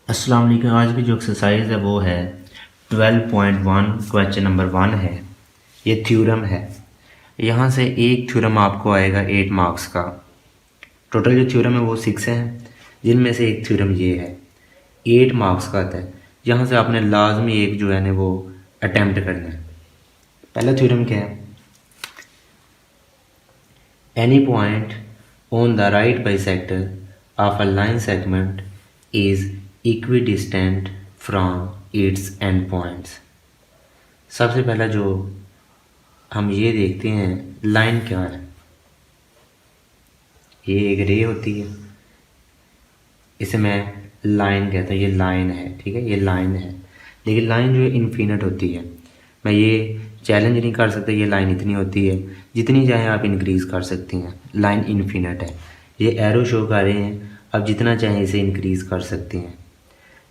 अस्सलाम वालेकुम। आज की जो एक्सरसाइज है वो है 12.1 क्वेश्चन नंबर 1 है। ये थ्योरम है। यहाँ से एक थ्योरम आपको आएगा 8 मार्क्स का। टोटल जो थ्योरम है वो 6 हैं, जिनमें से एक थ्योरम ये है 8 मार्क्स का आता है। यहाँ से आपने लाजमी एक जो है ना वो अटैम्प्ट करना है। पहला थ्योरम क्या है? Any point on the right bisector of a line segment is equidistant from its and points. सबसे पहला जो हम ये देखते हैं, लाइन क्या है? ये एक रे होती है, इसे मैं लाइन कहता हूँ। ये लाइन है, ठीक है, ये लाइन है। लेकिन लाइन जो है इन्फिनिट होती है। मैं ये चैलेंज नहीं कर सकता ये लाइन इतनी होती है, जितनी चाहे आप इंक्रीज़ कर सकती हैं। लाइन इन्फिनिट है। ये एरो शो कर रहे हैं, आप जितना चाहें इसे इंक्रीज़ कर सकते हैं।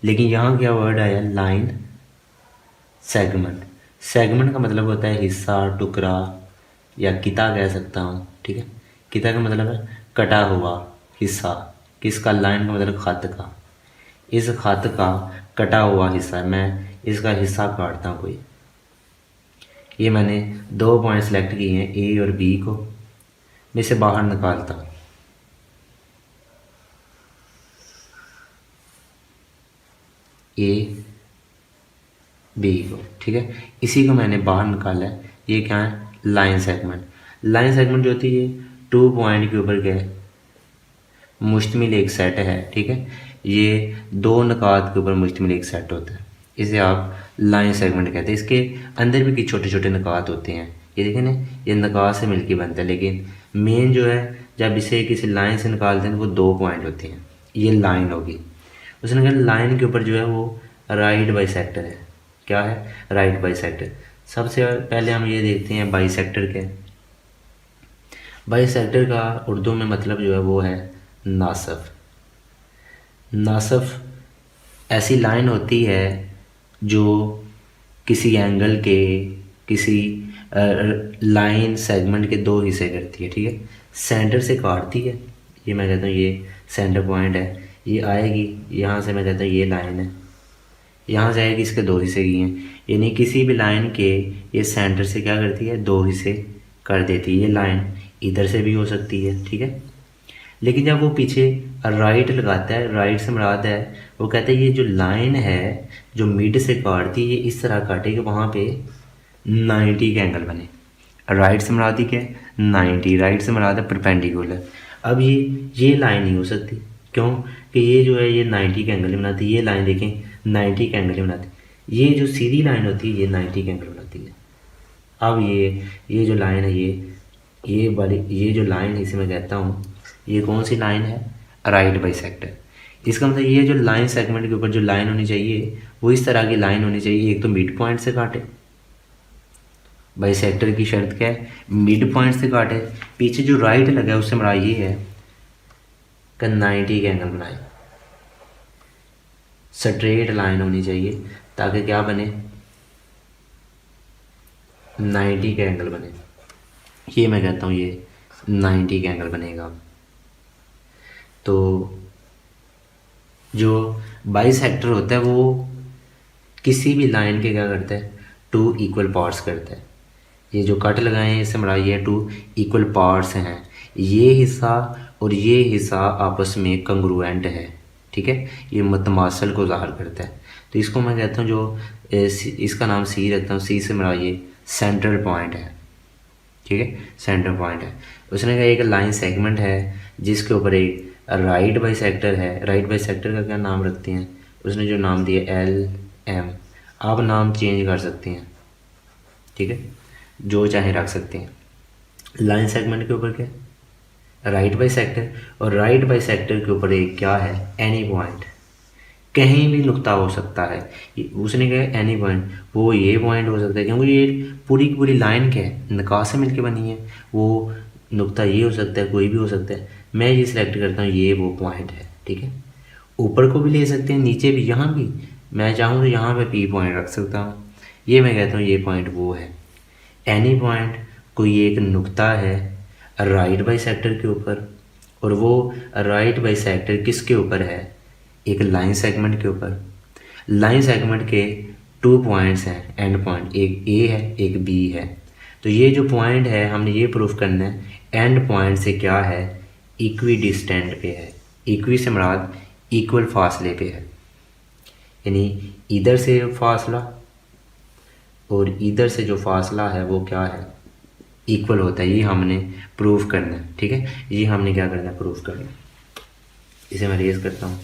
लेकिन यहाँ क्या वर्ड आया? Line segment. सेगमेंट का मतलब होता है हिस्सा, टुकड़ा, या किता कह सकता हूँ, ठीक है। किता का मतलब है कटा हुआ हिस्सा। किसका? लाइन का मतलब खत का। इस खत का कटा हुआ हिस्सा है, मैं इसका हिस्सा काटता हूँ कोई। ये मैंने 2 पॉइंट सेलेक्ट किए हैं, ए और बी को। मैं इसे बाहर निकालता हूँ, ए बी को, ठीक है। इसी को मैंने बाहर निकाला है। ये क्या है? Line segment. लाइन सेगमेंट जो होती है 2 पॉइंट के ऊपर क्या है? मुश्तमिल एक सेट है, ठीक है। ये 2 नकात के ऊपर मुश्तमिल एक सेट होता है, इसे आप लाइन सेगमेंट कहते हैं। इसके अंदर भी कुछ छोटे छोटे नकात होते हैं, ये देखें ना, ये नकात से मिलकर बनता है। लेकिन मेन जो है, जब इसे किसी लाइन से निकालते हैं वो 2 पॉइंट होते हैं। ये लाइन होगी। उसने कहा लाइन के ऊपर जो है वो राइट बाइसेक्टर है। क्या है? Right bisector. सबसे पहले हम ये देखते हैं बाइसेक्टर क्या है। बाइसेक्टर का उर्दू में मतलब जो है वो है नासफ। नासफ ऐसी लाइन होती है जो किसी एंगल के, किसी लाइन सेगमेंट के 2 हिस्से करती है, ठीक है। सेंटर से काटती है, ये मैं कहता हूँ ये सेंटर पॉइंट है। ये आएगी यहाँ से, मैं कहता हूँ ये लाइन है। यहाँ से आएगी, इसके 2 हिस्से की हैं। यानी किसी भी लाइन के ये सेंटर से क्या करती है? 2 हिस्से कर देती है। ये लाइन इधर से भी हो सकती है, ठीक है। लेकिन जब वो पीछे राइट लगाता है, राइट से मुराद है, वो कहता है ये जो लाइन है जो मिड से काटती है, ये इस तरह काटे कि वहाँ पे 90 का एंगल बने। राइट से मुराद ही क्या है? 90। राइट से मुराद है परपेंडिकुलर। अब ये लाइन नहीं हो सकती, क्यों? कि ये जो है ये 90 का एंगल बनाती है। ये लाइन देखें 90 का एंगल बनाती है। ये जो सीधी लाइन होती है ये 90 का एंगल बनाती है। अब ये जो लाइन है, ये वाली, ये जो लाइन है इसे मैं कहता हूँ, ये कौन सी लाइन है? Right bisector. इसका मतलब ये जो लाइन सेगमेंट के ऊपर जो लाइन होनी चाहिए वो इस तरह की लाइन होनी चाहिए। एक तो मिड पॉइंट से काटे, बाइसेक्टर की शर्त क्या है? मिड पॉइंट से काटे। पीछे जो राइट लगा है उससे हमारा ये है कि 90 का एंगल बनाए। स्ट्रेट लाइन होनी चाहिए ताकि क्या बने? 90 का एंगल बने। ये मैं कहता हूँ ये 90 का एंगल बनेगा। तो जो बाइसेक्टर होता है वो किसी भी लाइन के क्या करता है? 2 इक्वल पार्ट्स करता है। ये जो कट लगाए हैं इससे हमारा ये 2 इक्वल पार्ट्स हैं। ये हिस्सा और ये हिस्सा आपस में कंग्रुएंट है, ठीक है। ये मुतमासल को ज़ाहिर करता है। तो इसको मैं कहता हूँ जो इसका नाम सी रखता हूँ। सी से हमारा ये सेंट्रल पॉइंट है, ठीक है, सेंटर पॉइंट है। उसने कहा एक लाइन सेगमेंट है जिसके ऊपर एक राइट बाइसेक्टर है। राइट बाइसेक्टर का क्या नाम रखते हैं? उसने जो नाम दिया एल एम। आप नाम चेंज कर सकते हैं, ठीक है, जो चाहे रख सकते हैं। लाइन सेगमेंट के ऊपर क्या? Right bisector. और राइट बाइसेक्टर के ऊपर एक क्या है? Any point. कहीं भी नुक्ता हो सकता है। उसने कहा एनी पॉइंट, वो ये पॉइंट हो सकता है क्योंकि ये पूरी की पूरी लाइन क्या है? निकाह से मिलके बनी है। वो नुक्ता ये हो सकता है, कोई भी हो सकता है। मैं ये सिलेक्ट करता हूँ, ये वो पॉइंट है, ठीक है। ऊपर को भी ले सकते हैं, नीचे भी, यहाँ भी। मैं चाहूँ तो यहाँ पे पी पॉइंट रख सकता हूँ। ये मैं कहता हूँ ये पॉइंट वो है। एनी पॉइंट कोई एक नुक्ता है राइट बाइसेक्टर के ऊपर, और वो राइट बाइसेक्टर किसके ऊपर है? एक लाइन सेगमेंट के ऊपर। लाइन सेगमेंट के 2 पॉइंट्स हैं, एंड पॉइंट, एक ए है एक बी है। तो ये जो पॉइंट है हमने ये प्रूफ करना है एंड पॉइंट से क्या है, इक्वी डिस्टेंट पे है। इक्वी से मुराद इक्वल फासले पे है, यानी इधर से फासला और इधर से जो फासला है वो क्या है, इक्वल होता है। ये हमने प्रूफ करना है, ठीक है। ये हमने क्या करना है, प्रूफ करना है। इसे मैं रेज करता हूँ।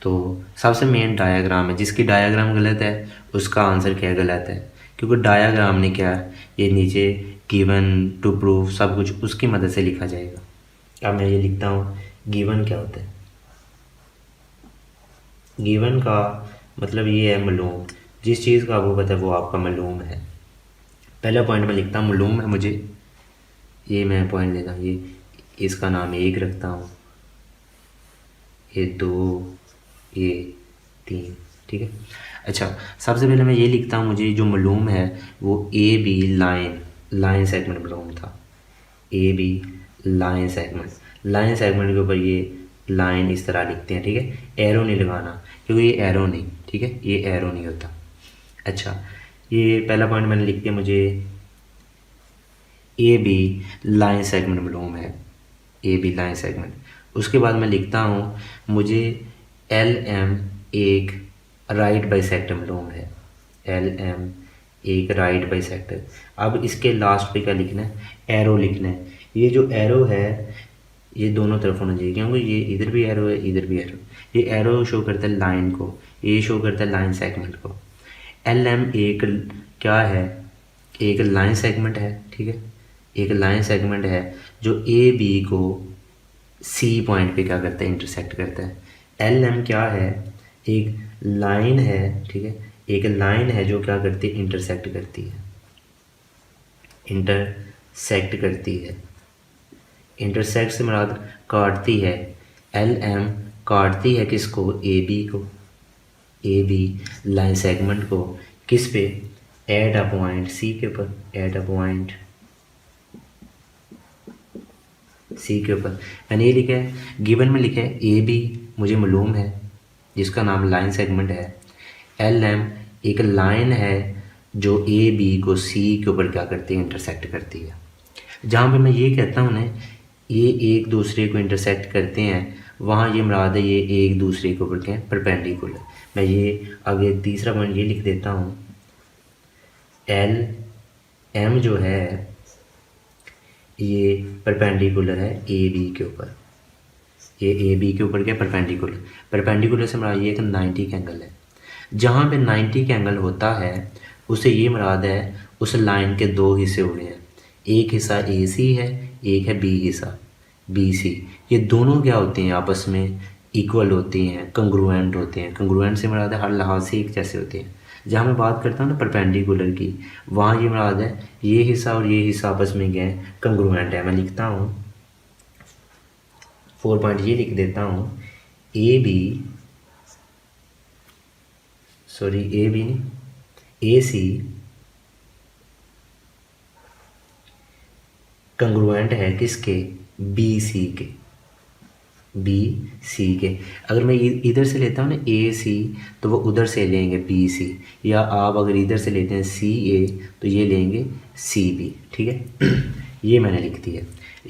तो सबसे मेन डायाग्राम है, जिसकी डायाग्राम गलत है उसका आंसर क्या गलत है, क्योंकि डायाग्राम ने क्या है, ये नीचे गिवन टू प्रूफ सब कुछ उसकी मदद से लिखा जाएगा। अब मैं ये लिखता हूँ, गिवन क्या होता है। गिवन का मतलब ये है मालूम, जिस चीज़ का आपको पता है वो आपका मालूम है। पहला पॉइंट मैं लिखता हूँ मालूम है मुझे, ये मैं पॉइंट लेता हूँ, ये इसका नाम 1 रखता हूँ, ये 2, ये 3, ठीक है। अच्छा, सबसे पहले मैं ये लिखता हूँ, मुझे जो मालूम है वो ए बी लाइन सेगमेंट मालूम था। ए बी लाइन सेगमेंट के ऊपर ये लाइन इस तरह लिखते हैं, ठीक है। एरो नहीं लगाना, क्योंकि ये एरो नहीं, ठीक है, ये एरो नहीं होता। अच्छा, ये पहला पॉइंट मैंने लिख दिया, मुझे ए बी लाइन सेगमेंट मालूम है, ए बी लाइन सेगमेंट। उसके बाद मैं लिखता हूँ, मुझे एल एम एक राइट बाइसेक्टर मालूम है, एल एम एक राइट बाइसेक्टर। अब इसके लास्ट पे क्या लिखना है, एरो लिखना है। ये जो एरो है ये दोनों तरफ होना चाहिए, क्योंकि ये इधर भी एरो है इधर भी एरो। ये एरो शो करता है लाइन को, ये शो करता है लाइन सेगमेंट को। एल एम एक क्या है, एक लाइन सेगमेंट है, ठीक है, एक लाइन सेगमेंट है जो ए बी को सी पॉइंट पे क्या करता है, इंटरसेक्ट करता है। एल एम क्या है, एक लाइन है, ठीक है, एक लाइन है जो क्या करती है, इंटरसेक्ट करती है, इंटरसेक्ट करती है। इंटरसेक्ट से मुराद काटती है। एल एम काटती है किसको, ए बी को, ए बी लाइन सेगमेंट को, किस पे, एट अ पॉइंट सी के ऊपर, एट अ पॉइंट सी के ऊपर। मैंने ये लिखा है, गिवन में लिखा है ए बी मुझे मालूम है जिसका नाम लाइन सेगमेंट है। एल एम एक लाइन है जो ए बी को सी के ऊपर क्या करती है, इंटरसेक्ट करती है। जहाँ पे मैं ये कहता हूँ ना, ये एक दूसरे को इंटरसेक्ट करते हैं, वहाँ ये मुराद है ये एक दूसरे के ऊपर क्या है, परपेंडिकुलर। मैं ये आगे तीसरा पॉइंट ये लिख देता हूँ, एल एम जो है ये परपेंडिकुलर है ए बी के ऊपर, ये ए बी के ऊपर क्या, परपेंडिकुलर से मुराद ये एक 90 का एंगल है। जहाँ पे 90 का एंगल होता है उसे ये मुराद है उस लाइन के 2 हिस्से हुए हैं, एक हिस्सा ए सी है, एक है बी हिस्सा बी सी। ये दोनों क्या होते हैं, आपस में इक्वल होते हैं, कंग्रुएंट होते हैं। कंग्रुएंट से मुराद है हर लिहाज से एक जैसे होते हैं। जहाँ मैं बात करता हूँ ना परपेंडिकुलर की, वहाँ ये मुराद है ये हिस्सा और ये हिस्सा आपस में क्या है, कंग्रुएंट है। मैं लिखता हूँ 4 पॉइंट ये लिख देता हूँ, ए बी नहीं, ए सी कंग्रुएंट है किसके, बी सी के, बी सी के। अगर मैं इधर से लेता हूँ ना ए सी, तो वो उधर से लेंगे बी सी, या आप अगर इधर से लेते हैं सी ए तो ये लेंगे सी बी, ठीक है। ये मैंने लिख दिया।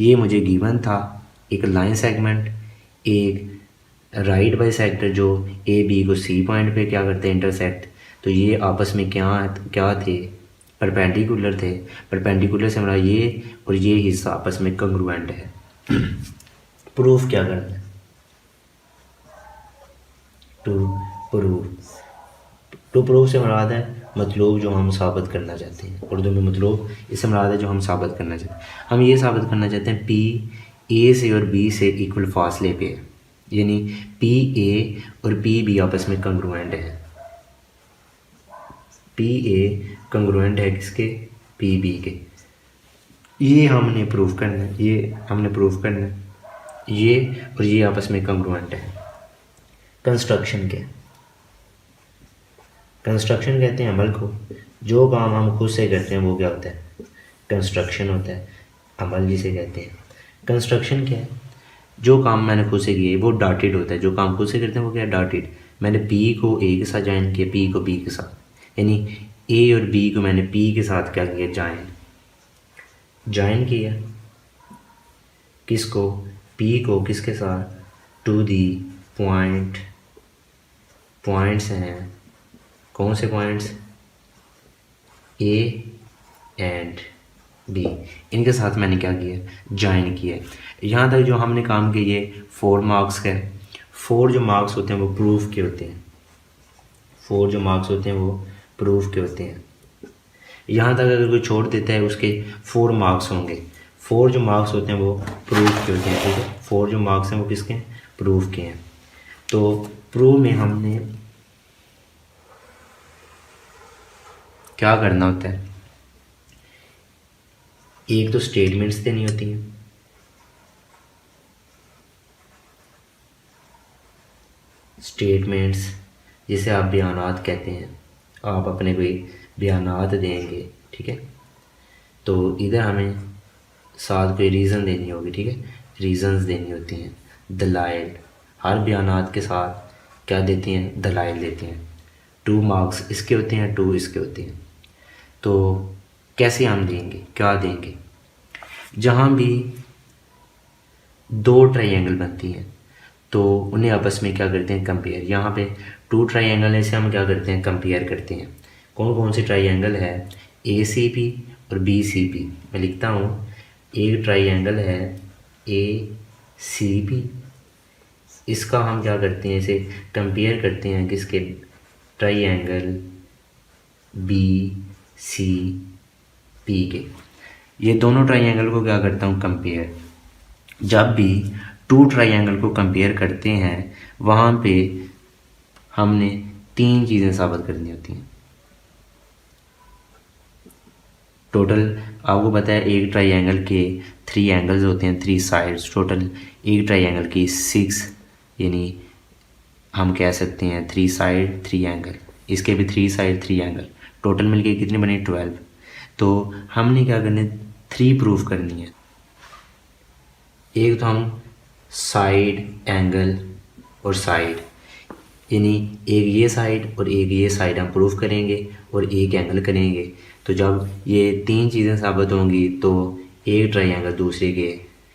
ये मुझे गिवन था, एक लाइन सेगमेंट, एक राइट बाइसेक्टर जो ए बी को सी पॉइंट पे क्या करते हैं, इंटरसेक्ट। तो ये आपस में क्या थे, परपेंडिकुलर थे। परपेंडिकुलर से हमारा ये और ये हिस्सा आपस में कंग्रुएंट है। प्रूफ क्या करना है, टू प्रूफ से मुराद है मतलब जो हम साबित करना चाहते हैं। उर्दू में मतलब इससे मुराद है जो हम साबित करना चाहते हैं। हम ये साबित करना चाहते हैं पी ए से और बी से इक्वल फासले पे है, यानी पी ए और पी बी आपस में कंग्रुएंट है। पी ए कंग्रुएंट है किसके, पी बी के। ये हमने प्रूफ करना है, ये और ये आपस में कंग्रुएंट है। कंस्ट्रक्शन कहते हैं अमल को, जो काम हम खुद से करते हैं वो क्या होता है, कंस्ट्रक्शन होता है। अमल जिसे कहते हैं। कंस्ट्रक्शन क्या है, जो काम मैंने खुद से किया वो डॉटेड होता है, जो काम खुद से करते हैं वो क्या डॉटेड। मैंने पी को ए के साथ ज्वाइन किया, पी को बी के साथ, यानी ए और बी को मैंने पी के साथ क्या किया, ज्वाइन किया। किसको, पी को किसके साथ, टू दी पॉइंट्स हैं, कौन से पॉइंट्स, ए एंड बी, इनके साथ मैंने क्या किया, ज्वाइन किया। यहाँ तक जो हमने काम किए 4 मार्क्स का, 4 जो मार्क्स होते हैं वो प्रूफ के होते हैं, 4 जो मार्क्स होते हैं वो प्रूफ के होते हैं। यहाँ तक अगर कोई छोड़ देता है उसके 4 मार्क्स होंगे, 4 जो मार्क्स होते हैं वो प्रूफ के होते हैं, ठीक है। 4 जो मार्क्स हैं वो किसके हैं, प्रूफ के हैं। तो प्रूफ में हमने क्या करना होता है, एक तो स्टेटमेंट्स देनी होती हैं, स्टेटमेंट्स जिसे आप बयानात कहते हैं, आप अपने कोई बयानात देंगे, ठीक है। तो इधर हमें साथ कोई रीज़न देनी होगी, ठीक है, रीज़न्स देनी होती हैं, दलाइल, हर बयानात के साथ क्या देती हैं, दलाइल देती हैं। 2 मार्क्स इसके होते हैं, 2 इसके होते हैं। तो कैसे हम देंगे, क्या देंगे, जहाँ भी 2 ट्रायंगल बनती हैं तो उन्हें आपस में क्या करते हैं, कंपेयर। यहाँ पे 2 ट्रायंगल है, इसे हम क्या करते हैं, कंपेयर करते हैं। कौन कौन से ट्रायंगल है, ए सी पी और बी सी पी। मैं लिखता हूँ, एक ट्रायंगल है ए सी पी, इसका हम क्या करते हैं, इसे कंपेयर करते हैं किसके, ट्रायंगल बी सी पी के। ये दोनों ट्रायंगल को क्या करता हूँ, कंपेयर। जब भी 2 ट्रायंगल को कंपेयर करते हैं वहाँ पे हमने 3 चीज़ें साबित करनी होती हैं। टोटल आपको पता है एक ट्रायंगल के 3 एंगल्स होते हैं, 3 साइड्स। टोटल एक ट्रायंगल की 6, यानी हम कह सकते हैं 3 साइड 3 एंगल, इसके भी 3 साइड 3 एंगल, टोटल मिलके कितने बने, 12। तो हमने क्या करना है, 3 प्रूफ करनी है। एक तो हम साइड, एंगल और साइड, यानी एक ये साइड और एक ये साइड हम प्रूफ करेंगे और एक एंगल करेंगे। तो जब ये 3 चीज़ें साबित होंगी तो एक ट्रायंगल दूसरे के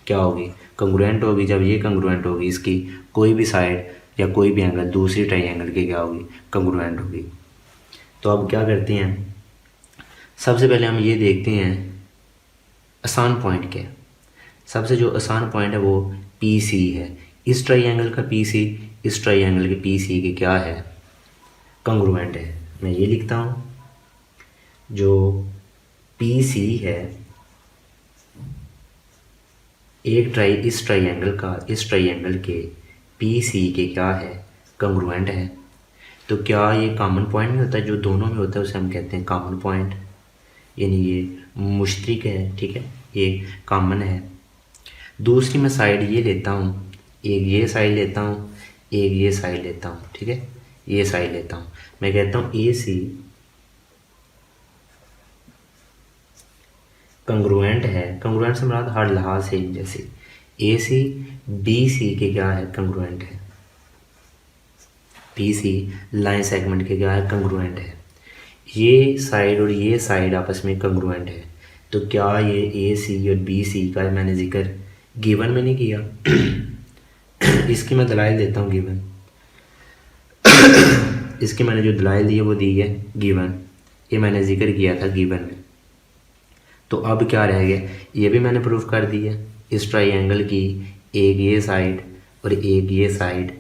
क्या होगी, कंग्रुएंट होगी। जब ये कंग्रुएंट होगी, इसकी कोई भी साइड या कोई भी एंगल दूसरी ट्रायंगल के क्या होगी, कंग्रुएंट होगी। तो अब क्या करते हैं, सबसे पहले हम ये देखते हैं आसान पॉइंट क्या है। सबसे जो आसान पॉइंट है वो पी सी है। इस ट्रायंगल का पी सी इस ट्रायंगल के पी सी के क्या है, कंग्रुएंट है। मैं ये लिखता हूँ, जो पी सी है इस ट्रायंगल के पी सी के क्या है, कंग्रुएंट है। तो क्या ये कॉमन पॉइंट नहीं होता, जो दोनों में होता है उसे हम कहते हैं कॉमन पॉइंट, यानी ये मुश्तरक है, ठीक है, ये कॉमन है। दूसरी मैं साइड ये लेता हूँ, एक ये साइड लेता हूँ, एक ये साइड लेता हूँ, ठीक है, ये साइड लेता हूँ। मैं कहता हूँ ए सी कंग्रुएंट है। कंग्रुएंट से मुराद हर लिहाज से एक जैसे, ए सी बी सी के क्या है, कंग्रुएंट है। पी सी लाइन सेगमेंट के क्या है, कंग्रुएंट है। ये साइड और ये साइड आपस में कंग्रुएंट है। तो क्या ये ए सी और बी सी का मैंने जिक्र गिवन में नहीं किया इसकी मैं दलाइल देता हूँ गिवन इसकी मैंने जो दलाइल दी है वो दी है गिवन, ये मैंने जिक्र किया था गिवन में। तो अब क्या रह गया, ये भी मैंने प्रूफ कर दी है, इस ट्रायंगल की एक ये साइड और एक ये साइड।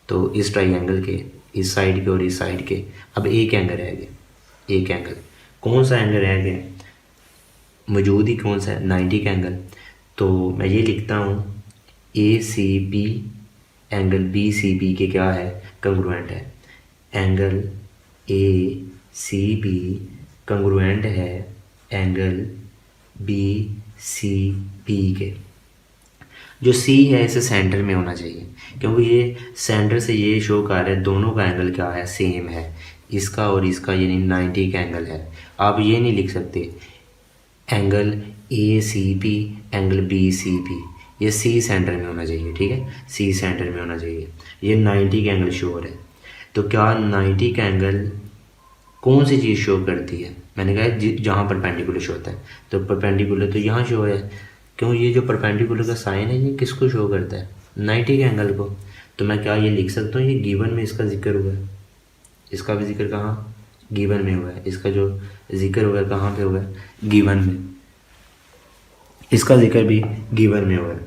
तो इस ट्रायंगल के इस साइड के और इस साइड के अब एक एंगल रह गया, एक एंगल। कौन सा एंगल रह गया, मौजूद ही कौन सा है, 90 का एंगल। तो मैं ये लिखता हूँ A C B angle B C B के क्या है, कंग्रुएंट है। Angle A C B congruent है एंगल बी सी बी के। जो सी है इसे सेंटर में होना चाहिए, क्योंकि ये सेंटर से ये शो कर रहा है दोनों का एंगल क्या है, सेम है, इसका और इसका, यानी 90 का एंगल है। आप ये नहीं लिख सकते angle A C P angle B C P, ये सी सेंटर में होना चाहिए, ठीक है, सी सेंटर में होना चाहिए। ये 90 का एंगल शो हो रहा है, तो क्या 90 का एंगल कौन सी चीज़ शो करती है? मैंने कहा जहाँ परपेंडिकुलर शो होता है, तो परपेंडिकुलर तो यहाँ शो है, क्यों? ये जो परपेंडिकुलर का साइन है ये किसको शो करता है? 90 के एंगल को। तो मैं क्या ये लिख सकता हूँ, ये गिवन में इसका जिक्र हुआ है, इसका भी जिक्र कहाँ? गिवन में हुआ है। इसका जो जिक्र हुआ है कहाँ पे हुआ है? गिवन में। इसका जिक्र भी गिवन में हुआ है।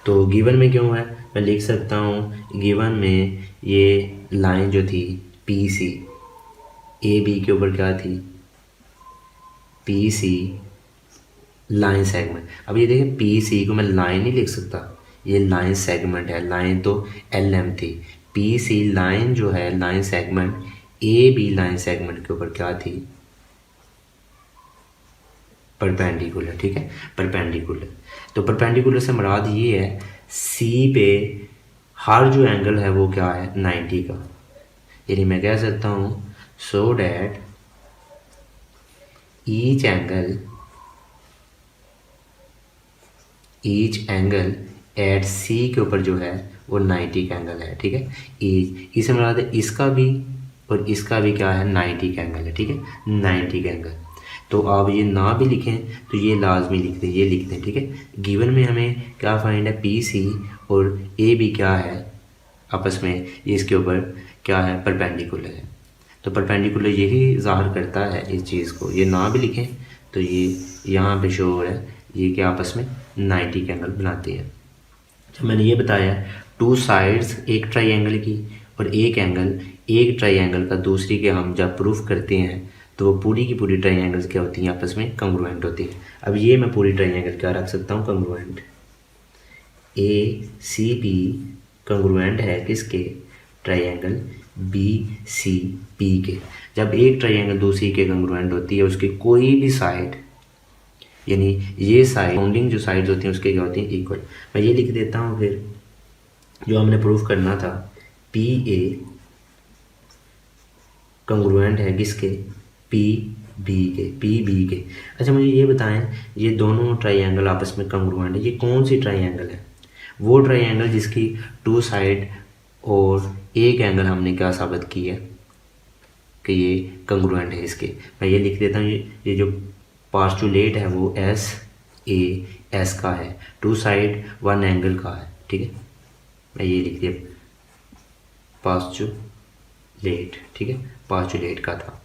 तो गिवन में क्यों हुआ है? मैं लिख सकता हूँ गिवन में ये लाइन जो थी पी सी, ए बी के ऊपर क्या थी? P C line segment. अब ये देखिए पी सी को मैं लाइन नहीं लिख सकता, ये लाइन सेगमेंट है, लाइन तो एल एम थी। पी सी लाइन जो है line segment A B line segment के ऊपर क्या थी? परपेंडिकुलर, ठीक है, परपेंडिकुलर। तो परपेंडिकुलर से मुराद ये है सी पे हर जो एंगल है वो क्या है? 90 का। यानी मैं कह सकता हूँ so that each angle at C के ऊपर जो है वो 90 का एंगल है, ठीक है। ईच इसे मुराद है इसका भी और इसका भी क्या है? 90 का एंगल है, ठीक है, 90 का एंगल। तो आप ये ना भी लिखें तो ये लाजमी लिख दें, ये लिख दें, ठीक है। गिवन में हमें क्या फाइंड है? पी सी और ए बी क्या है आपस में? ये इसके ऊपर क्या है? परपेंडिकुलर है। तो परपेंडिकुलर यही ज़ाहिर करता है इस चीज़ को। ये ना भी लिखें तो ये यहाँ पे शो हो रहा है ये कि आपस में 90 का एंगल बनाती है। जब मैंने ये बताया टू साइड्स एक ट्राइंगल की और एक ट्राइंगल का दूसरी के हम जब प्रूफ करते हैं तो वो पूरी की पूरी ट्राइंगल्स क्या होती हैं? आपस में कंग्रुएंट होती हैं। अब ये मैं पूरी ट्राइंगल क्या रख सकता हूँ? कंग्रुएंट। ए सी बी कंग्रुएंट है किसके? ट्राइंगल बी सी पी के। जब एक ट्राइंगल दूसरी के कंग्रुएंट होती है उसकी कोई भी साइड, यानी ये साइड बाउंडिंग जो साइड्स होती हैं उसके क्या होती हैं? इक्वल। मैं ये लिख देता हूँ फिर जो हमने प्रूफ करना था, पी ए कंग्रुएंट है किसके? पी बी के। अच्छा मुझे ये बताएं ये दोनों ट्राइंगल आपस में कंग्रुएंट है, ये कौन सी ट्राइंगल है? वो ट्राइंगल जिसकी टू साइड और एक एंगल हमने क्या साबित की है कि ये कंग्रुएंट है इसके। मैं ये लिख देता हूँ ये जो पार्चुलेट है वो एस का है, टू साइड वन एंगल का है, ठीक है। मैं ये लिख दिया पार्चुलेट, ठीक है, पार्चुलेट का था।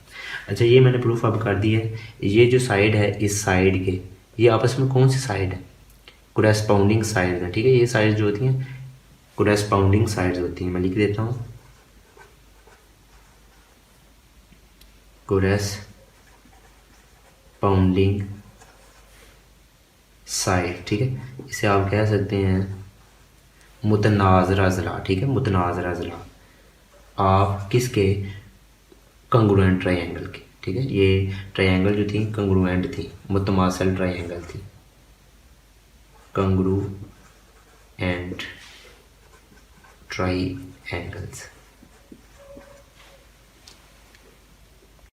अच्छा ये मैंने प्रूफ अब कर दिया है। ये जो साइड है इस साइड के ये आपस में कौन सी साइड है? कोरेस्पॉन्डिंग साइड है, ठीक है। ये साइड जो होती हैं कोरेस्पॉन्डिंग साइड्स होती हैं। मैं लिख देता हूँ कोरेस्पॉन्डिंग साइड, ठीक है। इसे आप कह सकते हैं मुतनाज़रा अज़ला, ठीक है, मुतनाज़रा अज़ला आप किसके? कंग्रुएंट ट्राइंगल के, ठीक है। ये ट्राइंगल जो थी कंग्रुएंट थी, मुतमासल ट्राइंगल थी, कंग्रुएंट ट्राइंगल्स।